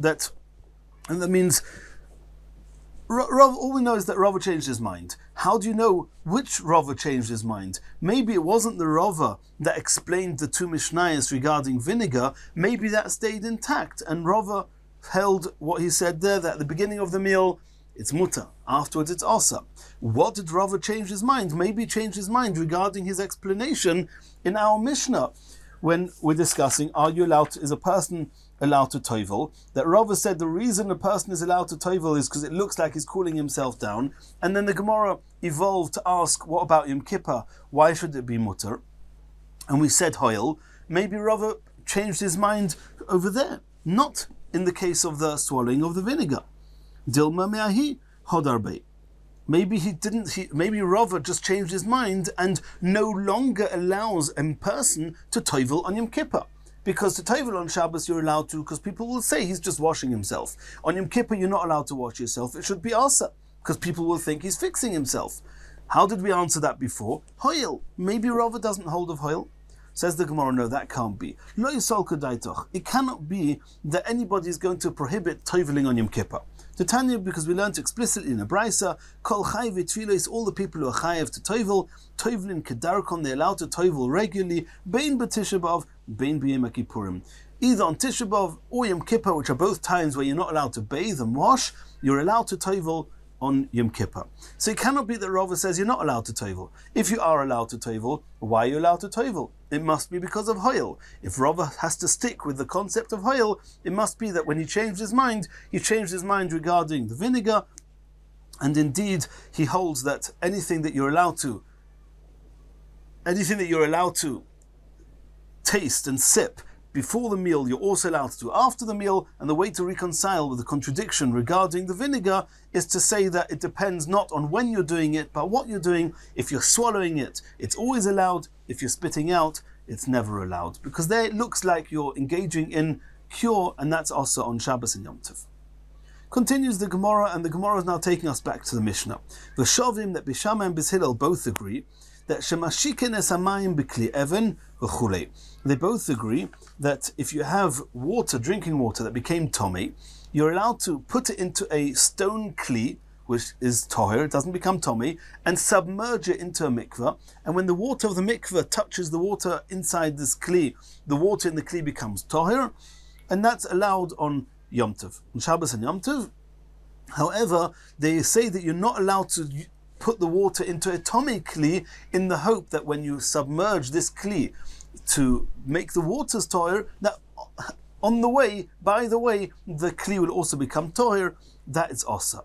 And that means, all we know is that Rava changed his mind. How do you know which Rava changed his mind? Maybe it wasn't the Rava that explained the two Mishnayos regarding vinegar. Maybe that stayed intact, and Rava held what he said there, that at the beginning of the meal, it's mutter. Afterwards, it's asa. What did Rava change his mind? Maybe he changed his mind regarding his explanation in our Mishnah, when we're discussing, is a person allowed to toivel? That Rava said the reason a person is allowed to toivel is because it looks like he's cooling himself down. And then the Gemara evolved to ask, what about Yom Kippur? Why should it be mutter? And we said hoil. Maybe Rava changed his mind over there, not in the case of the swallowing of the vinegar. Dilma me'ahi hodar bei. Maybe Rava just changed his mind and no longer allows a person to toivel on Yom Kippur. Because to toivel on Shabbos you're allowed to, because people will say he's just washing himself. On Yom Kippur you're not allowed to wash yourself. It should be asa, because people will think he's fixing himself. How did we answer that before? Hoil. Maybe Rava doesn't hold of hoil. Says the Gemara, no, that can't be. Lo yisol kedaitoch. It cannot be that anybody is going to prohibit toveling on Yom Kippur. To Tanya, because we learned explicitly in a brisa, kol chayiv tefillos, all the people who are chayiv to tovel, tovelin kedarkon, they're allowed to tovel regularly, bein b'Tisha B'Av, bein b'Yom Kippurim. Either on Tisha B'Av or Yom Kippur, which are both times where you're not allowed to bathe and wash, you're allowed to tovel on Yom Kippur. So it cannot be that Rava says you're not allowed to tovel. If you are allowed to tovel, why are you allowed to tovel? It must be because of hoil. If Rava has to stick with the concept of hoil, it must be that when he changed his mind regarding the vinegar, and indeed he holds that anything that you're allowed to taste and sip before the meal, you're also allowed to do after the meal, and the way to reconcile with the contradiction regarding the vinegar is to say that it depends not on when you're doing it, but what you're doing. If you're swallowing it, it's always allowed. If you're spitting out, it's never allowed. Because there it looks like you're engaging in cure, and that's also on Shabbos and Yom Tov. Continues the Gemara, and the Gemara is now taking us back to the Mishnah. The Shovim that Bishama and Bishilel both agree that shemashiken es hamayim b'kli even v'chulei. They both agree that if you have water, drinking water that became tomei, you're allowed to put it into a stone kli, which is toher, it doesn't become tomei, and submerge it into a mikveh. And when the water of the mikveh touches the water inside this kli, the water in the kli becomes toher, and that's allowed on Yom Tov, on Shabbos and Yom Tov. However, they say that you're not allowed to put the water into a tomei kli in the hope that when you submerge this kli to make the waters toher, that on the way, by the way, the kli will also become toher. That is asa.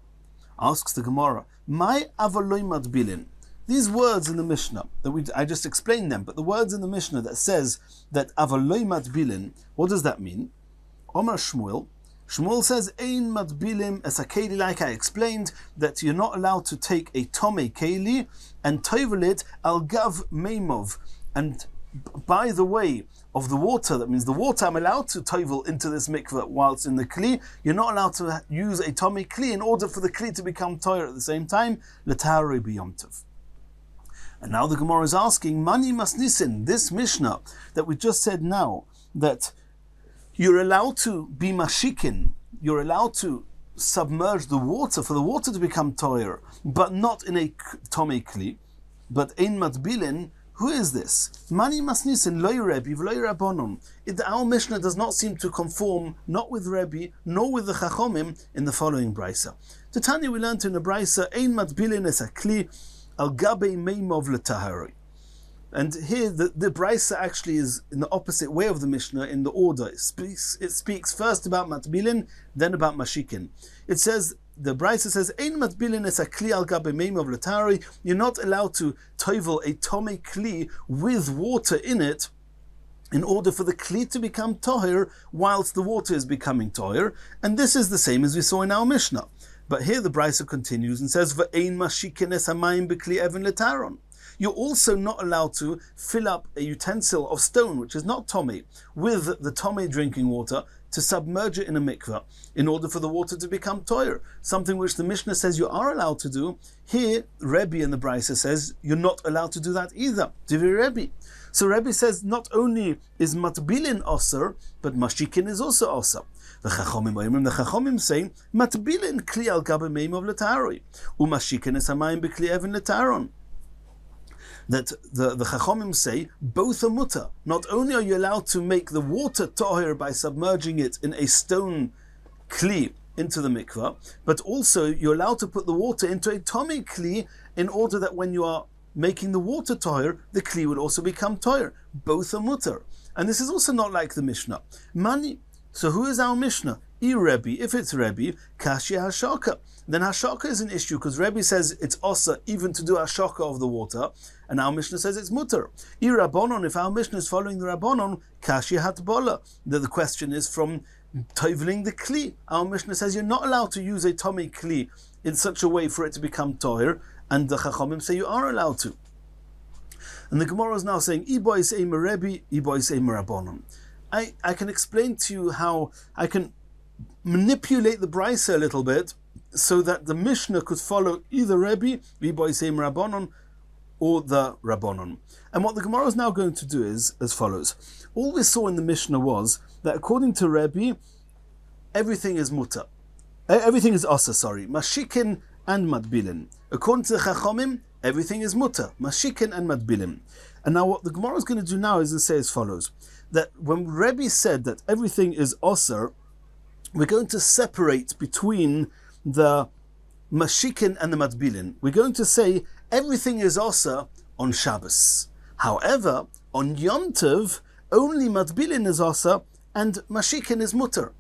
Asks the Gemara, my avaloi matbilin. These words in the Mishnah, I just explained them, but the words in the Mishnah that says that avaloi matbilin, what does that mean? Omar Shmuel says, Ein matbilim as a keli, like I explained, that you're not allowed to take a tomei keli and tovel it al gav meimov, and by the way of the water, that means the water I'm allowed to tovel into this mikveh whilst in the kli. You're not allowed to use a tomei kli in order for the kli to become toyer at the same time, l'tahari b'yom tov. And now the Gemara is asking, mani masnisin, this Mishnah that we just said now, that you're allowed to be mashikin, you're allowed to submerge the water for the water to become toyer, but not in a tomei kli, but ein matbilin. Who is this? Mani masnisin loy Rabbi v'loy Rabbanon. Our Mishnah does not seem to conform not with Rabbi nor with the Chachomim in the following brisa. To Tanya we learned in the brisa, ein matbilin es akli al gabe meimov l'tahari. And here the brisa actually is in the opposite way of the Mishnah in the order. It speaks first about matbilin, then about mashikin. It says, the brisa says, Ein matbilin es a kli al gabe meimov l'tahari. You're not allowed to tovel a tomei kli with water in it in order for the kli to become toher whilst the water is becoming toher. And this is the same as we saw in our Mishnah. But here the brisa continues and says, V'ein mashikin es hamayim b'kli even l'taron. You're also not allowed to fill up a utensil of stone, which is not tomei, with the tomei drinking water to submerge it in a mikveh in order for the water to become toyer. Something which the Mishnah says you are allowed to do. Here, Rabbi in the Brisa says you're not allowed to do that either. Divrei Rabbi. So Rabbi says not only is matbilin osir, but mashikin is also osir. The Chachomim say matbilin kli al gabe meimov l'tahari, umashikin es hamayim b'kli even l'taharon. That the Chachomim say both are mutter. Not only are you allowed to make the water toher by submerging it in a stone kli into the mikvah, but also you're allowed to put the water into a tomei kli in order that when you are making the water toher, the kli would also become toher. Both are mutter. And this is also not like the Mishnah. Mani. So who is our Mishnah? Rabbi. If it's Rabbi, Kashya Hashaka. Then Hashaka is an issue because Rabbi says it's osa even to do Hashaka of the water, and our Mishnah says it's mutter. Rabbanon, if our Mishnah is following the Rabbanon, Kashya Hatbola. The question is from toveling the kli. Our Mishnah says you're not allowed to use a tomei kli in such a way for it to become toher, and the Chachomim say you are allowed to. And the Gemara is now saying, Iboy say Rabbi, Iboy say Rabbanon. I can explain to you how I can manipulate the brisa a little bit so that the Mishnah could follow either Rabbi, Iboy say Rabbanon, or the Rabbanon. And what the Gemara is now going to do is as follows. All we saw in the Mishnah was that according to Rabbi, everything is mutter. Everything is asa, mashikin and madbilin. According to the Chachomim, everything is mutter, mashikin and madbilin. And now what the Gemara is going to do now is to say as follows, that when Rabbi said that everything is asa, we're going to separate between the mashikin and the madbilin. We're going to say everything is asa on Shabbos. However, on Yom Tov, only madbilin is asa and mashikin is mutter.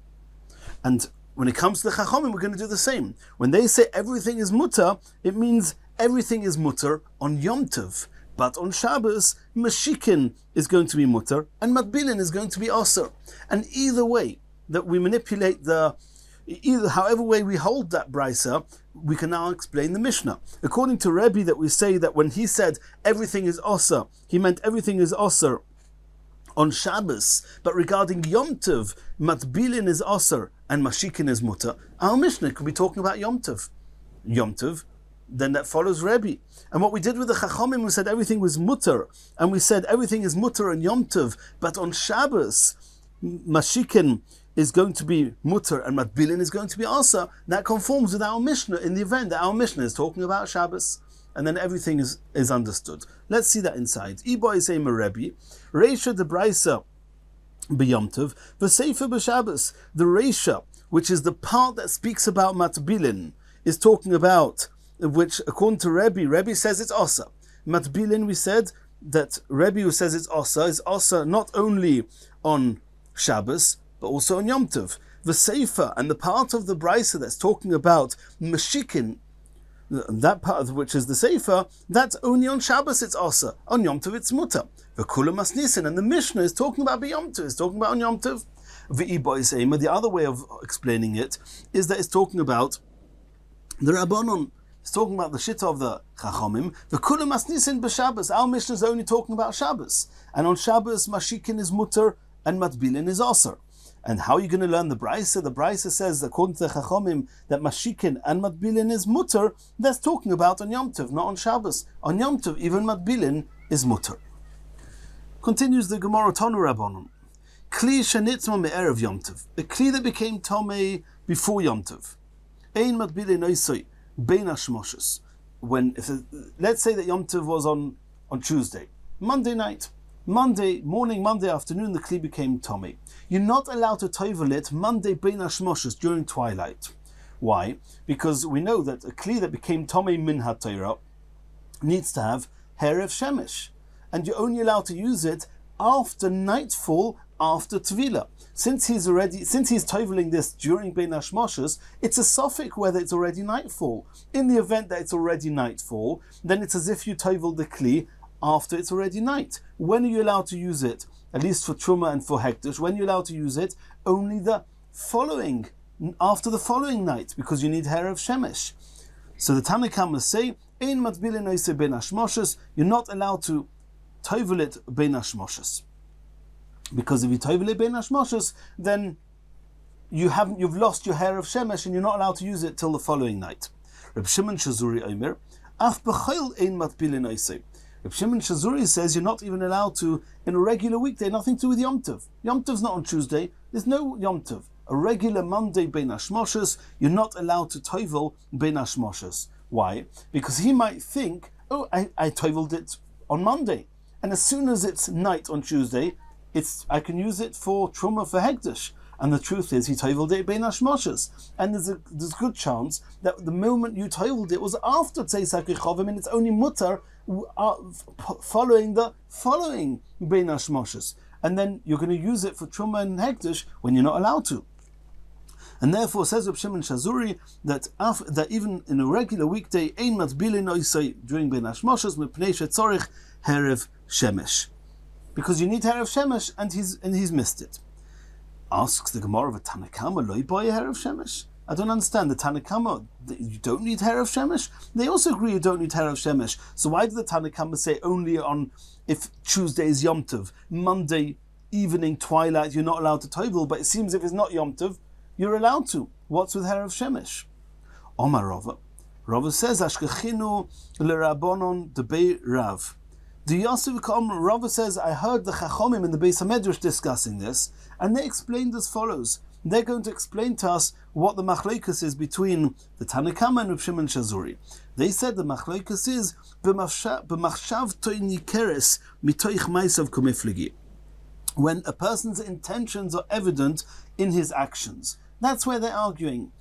And when it comes to the Chachomim, we're going to do the same. When they say everything is mutter, it means everything is mutter on Yom Tov. But on Shabbos, mashikin is going to be mutter and madbilin is going to be asa. And either way that we manipulate however way we hold that brisa, we can now explain the Mishnah. According to Rabbi, that we say that when he said everything is asa, he meant everything is asa on Shabbos, but regarding Yom Tov, matbilin is asa and mashikin is mutter. Our Mishnah could be talking about Yom Tov. Yom Tov, then that follows Rabbi. And what we did with the Chachomim, we said everything was mutter, and we said everything is mutter on Yom Tov, but on Shabbos, mashikin is going to be mutter and matbilin is going to be asa. That conforms with our Mishnah in the event that our Mishnah is talking about Shabbos. And then everything is understood. Let's see that inside. Ibo is a Rebbe, Reisha de Braisa b'Yom Tov, v'Seifa b'Shabbos. The Reisha, which is the part that speaks about matbilin, is talking about, which according to Rabbi says it's asa. Matbilin, we said that Rabbi who says it's asa is asa not only on Shabbos, but also on Yom Tov. The Seifa, and the part of the Braisa that's talking about mashikin, that part of which is the Seifa, that's only on Shabbos it's asa. On Yom Tov it's mutter. V'kula masnisin, and the Mishnah is talking about Yom Tov, it's talking about on Yom Tov. The other way of explaining it is that it's talking about the Rabbanon. It's talking about the shlita of the Chachomim. V'kula masnisin b'Shabbos. Our Mishnah is only talking about Shabbos, and on Shabbos mashikin is mutter and matbilin is asa. And how are you going to learn the Braisa? The Braisa says, according to the Chachomim, that mashikin and matbilin is mutter. That's talking about on Yom Tov, not on Shabbos. On Yom Tov, even matbilin is mutter. Continues the Gemara Tanu Rabbanon. Kli shenitzma me'erev Yom Tov. The kli that became tomei before Yom Tov. Ein matbilin oisoi bein hashmoshes. Let's say that Yom Tov was on Tuesday, Monday night. Monday morning, Monday afternoon, the kli became tomei. You're not allowed to tovel it Monday bein hashmoshes during twilight. Why? Because we know that a kli that became tomei min haTorah needs to have herev shemesh, and you're only allowed to use it after nightfall, after tvila. Since he's toveling this during bein hashmoshes, it's a suffix whether it's already nightfall. In the event that it's already nightfall, then it's as if you tovel the kli after it's already night. When are you allowed to use it? At least for Truma and for Hekdesh, when you're allowed to use it? Only after the following night, because you need Herev Shemesh. So the Tanna Kama say, Ein matbilin oiseh bein hashmoshes, you're not allowed to tovel it bein hashmoshes. Because if you tovel it bein hashmoshes, then you've lost your Herev Shemesh and you're not allowed to use it till the following night. Reb Shimon Shazuri Omer, Af b'chol ein matbilin oiseh. Reb Shimon Shazuri says you're not even allowed to, in a regular weekday, nothing to do with Yom Tov. Yom Tov's not on Tuesday, there's no Yom Tov. A regular Monday bein hashmoshes, you're not allowed to tovel bein hashmoshes. Why? Because he might think, I toveled it on Monday, and as soon as it's night on Tuesday, I can use it for Truma for Hekdesh. And the truth is, he toveled it bein hashmoshes, and there's a good chance that the moment you toveled it was after Tzeis HaKechovim, and it's only mutter following the following bein hashmoshes, and then you're going to use it for Truma and Hekdesh when you're not allowed to. And therefore, says Reb Shimon Shazuri that even in a regular weekday, ein matbilin oiseh during bein hashmoshes mipnei shetzorich herev shemesh, because you need herev shemesh, and he's missed it. Asks the Gemara of a Tanna Kama, loy boy herev shemesh. I don't understand. The Tanna Kama, you don't need herev shemesh. They also agree you don't need herev shemesh. So why did the Tanna Kama say only on if Tuesday is Yom Tov, Monday evening twilight you're not allowed to tovel? But it seems if it's not Yom Tov, you're allowed to. What's with herev shemesh? Omar Rava, Rav says, Ashkechinu l'Rabbanon debei Rav. The Yosef Ka'om, Rav says, I heard the Chachomim in the Beis HaMedrash discussing this, and they explained as follows. They're going to explain to us what the machlokes is between the Tanna Kama and Reb Shimon Shazuri. They said the machlokes is b'machshav to'ini keres mitoich ma'asav kumifligi. When a person's intentions are evident in his actions. That's where they're arguing.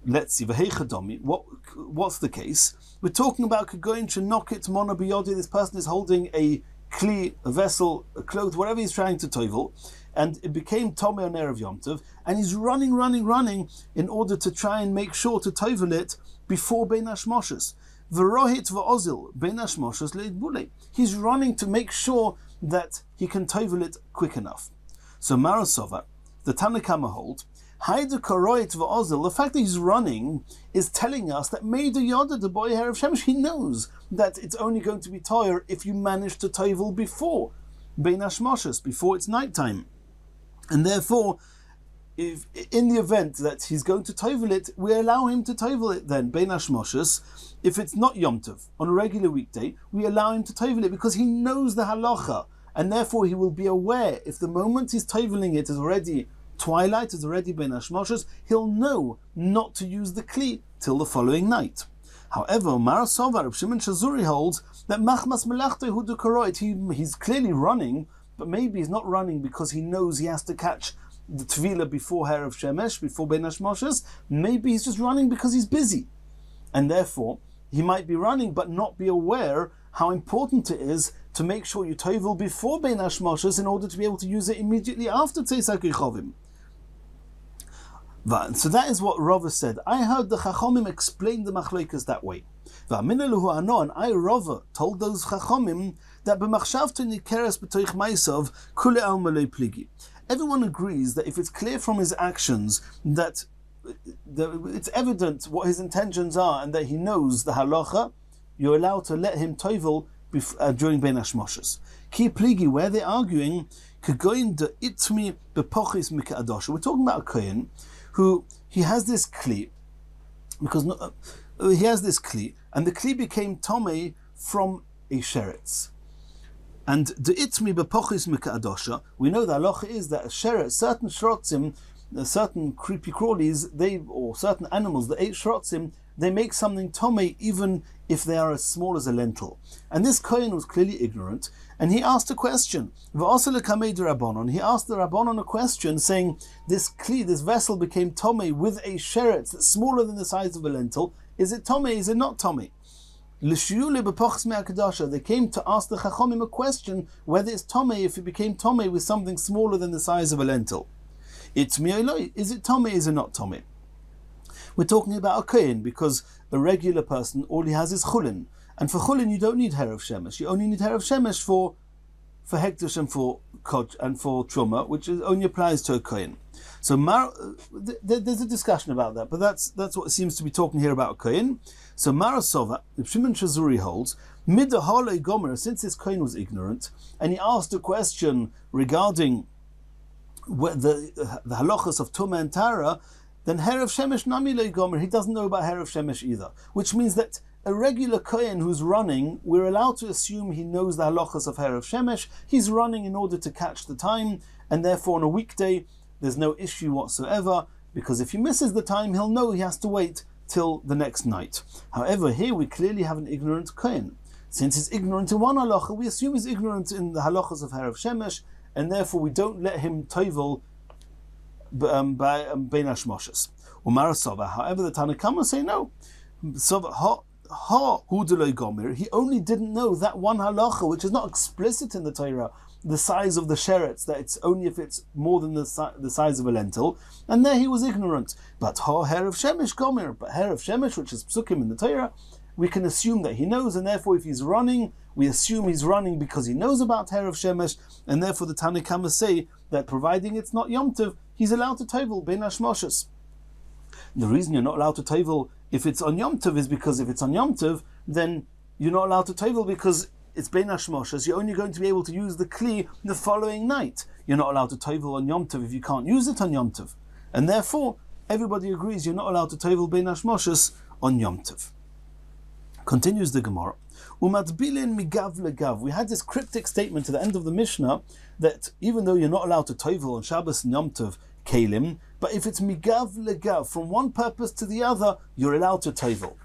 Let's see, what's the case? We're talking about Kagoin Shenokit Mona Biyodi. This person is holding a kli, a vessel, a cloth, whatever he's trying to toivel, and it became Tomei on Erev Yom Tov, and he's running in order to try and make sure to toivel it before Bein Hashmoshes. V'rohit v'ozil Bein Hashmoshes le'idbule. He's running to make sure that he can toivel it quick enough. So Marasova, the Tanna Kama hold, the fact that he's running is telling us that Meida Yoda, the boy Herav Shemesh, he knows that it's only going to be toyer if you manage to toivel before Bein Hashmoshes, before it's nighttime. And therefore, if in the event that he's going to toivel it, we allow him to toivel it then, Bein Hashmoshes. If it's not Yom Tov, on a regular weekday, we allow him to toivel it because he knows the halacha, and therefore he will be aware if the moment he's toiveling it is already twilight, is already Bein Hashmoshes, he'll know not to use the kli till the following night. However, Marasova, Reb Shimon Shazuri holds that Machmas Melachto Hu Dukaroit, he's clearly running, but maybe he's not running because he knows he has to catch the Tvila before Herav Shemesh, before Bein Hashmoshes. Maybe he's just running because he's busy. And therefore, he might be running but not be aware how important it is to make sure you toivel before Bein Hashmoshes in order to be able to use it immediately after Tzeisak Yechovim. So that is what Rava said. I heard the Chachomim explain the machlokes that way. And I, Rava, told those Chachomim that everyone agrees that if it's clear from his actions that it's evident what his intentions are and that he knows the halacha, you're allowed to let him toivel during Bein Hashmoshes. Ki pligi, where they're arguing, we're talking about a kohen who he has this kli, because he has this kli, and the kli became tomei from a sheretz. And the itmi bepochis mikadosha, we know the halacha is that a sheretz, certain shrotzim, certain creepy crawlies, or certain animals that ate shrotzim, they make something tomei even if they are as small as a lentil. And this kohen was clearly ignorant, and he asked a question. He asked the Rabbanon a question, saying, this kli, this vessel became tomei with a sheretz that's smaller than the size of a lentil. Is it tomei? Is it not tomei? They came to ask the Chachomim a question whether it's tomei if it became tomei with something smaller than the size of a lentil. Is it tomei? Is it not tomei? We're talking about a kohen because a regular person, all he has is chulin. And for chulin, you don't need Herav Shemesh. You only need Herav Shemesh for hekdesh and for kod and for truma, which only applies to a kohen. So there's a discussion about that, but that's what seems to be talking here about a kohen. So Marasova, Reb Shimon Shazuri holds, midahale gomer, since this kohen was ignorant, and he asked a question regarding the halachas of Tumah and Tara, then Herav Shemesh nami lo gomer, he doesn't know about Herav Shemesh either. Which means that a regular kohen who's running, we're allowed to assume he knows the halachas of Herav Shemesh. He's running in order to catch the time, and therefore on a weekday, there's no issue whatsoever, because if he misses the time, he'll know he has to wait till the next night. However, here we clearly have an ignorant kohen. Since he's ignorant in one halacha, we assume he's ignorant in the halachas of Herav Shemesh, and therefore we don't let him toivel by Bein Hashmoshes. However, the Tanna Kama say no. He only didn't know that one halacha, which is not explicit in the Torah, the size of the sheretz, that it's only if it's more than the size of a lentil, and there he was ignorant. But Herav Shemesh gomer, but Herav Shemesh, which is psukim in the Torah, we can assume that he knows, and therefore if he's running, we assume he's running because he knows about Herav Shemesh, and therefore the Tanna Kama say that providing it's not Yom Tov, he's allowed to toivel Bein Hashmoshes. The reason you're not allowed to toivel if it's on Yom Tov is because if it's on Yom Tov, then you're not allowed to toivel because it's Bein Hashmoshes. You're only going to be able to use the kli the following night. You're not allowed to toivel on Yom Tov if you can't use it on Yom Tov. And therefore, everybody agrees you're not allowed to toivel Bein Hashmoshes on Yom Tov. Continues the Gemara. Umatbilin migav legav. We had this cryptic statement at the end of the Mishnah that even though you're not allowed to tovel on Shabbos and Yom Tov kelim, but if it's migav legav, from one purpose to the other, you're allowed to tovel.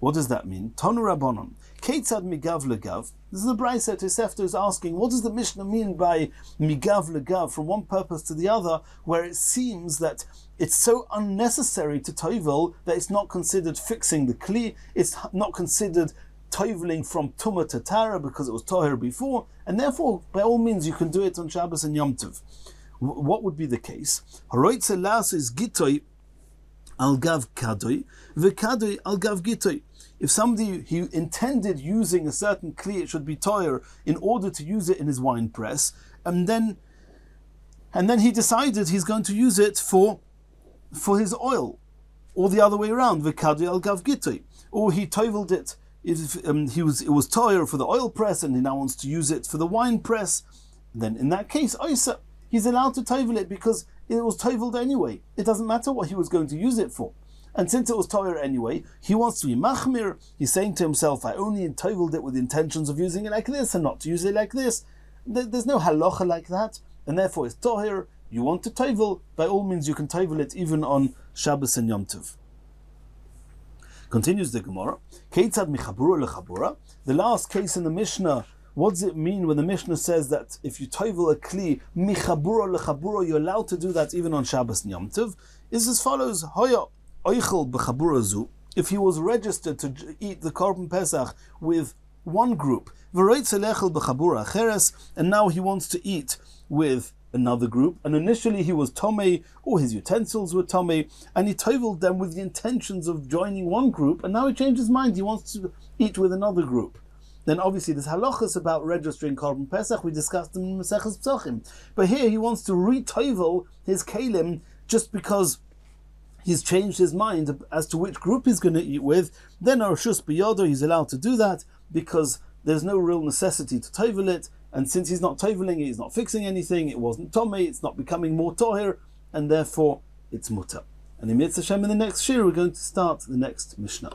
What does that mean? Tanu Rabbanon. Ketzad migav legav. This is the Brayset Tosefta is asking, what does the Mishnah mean by migav legav, from one purpose to the other, where it seems that it's so unnecessary to tovel that it's not considered fixing the kli, it's not considered toveling from tumah to tara because it was toher before, and therefore, by all means, you can do it on Shabbos and Yom Tov. What would be the case? Haroitze las is gitoi al gav kadoi, v'kadoi al gav gitoi. If somebody he intended using a certain kli, it should be toyer in order to use it in his wine press, and then he decided he's going to use it for his oil, or the other way around, v'kadoi al gav gitoi, or he toveled it. If it was toyer for the oil press, and he now wants to use it for the wine press, then in that case, oisa, he's allowed to tovel it because it was toveled anyway. It doesn't matter what he was going to use it for. And since it was toyer anyway, he wants to be machmir. He's saying to himself, I only toveled it with intentions of using it like this and not to use it like this. There's no halacha like that, and therefore it's toyer. You want to tovel, by all means you can tovel it even on Shabbos and Yom Tov. Continues the Gemara. Keitzad michabura lechabura. The last case in the Mishnah, what does it mean when the Mishnah says that if you tovel a kli michabura lechabura, you're allowed to do that even on Shabbos and Yom Tov? Is as follows: Hoya oichel b'chabura zu. If he was registered to eat the Korban Pesach with one group, v'roitze lechel b'chabura acheres, and now he wants to eat with another group, and initially he was tomei, or his utensils were tomei, and he toveled them with the intentions of joining one group, and now he changed his mind, he wants to eat with another group. Then obviously there's halachas about registering Korban Pesach, we discussed them in Masechet Psachim. But here he wants to re-tovel his kelim just because he's changed his mind as to which group he's going to eat with. Then Arshus B'yodo, he's allowed to do that because there's no real necessity to tovel it, and since he's not toveling it, he's not fixing anything, it wasn't tomei, it's not becoming more toher, and therefore it's mutter. And in Mitzvah Hashem in the next shiur, we're going to start the next Mishnah.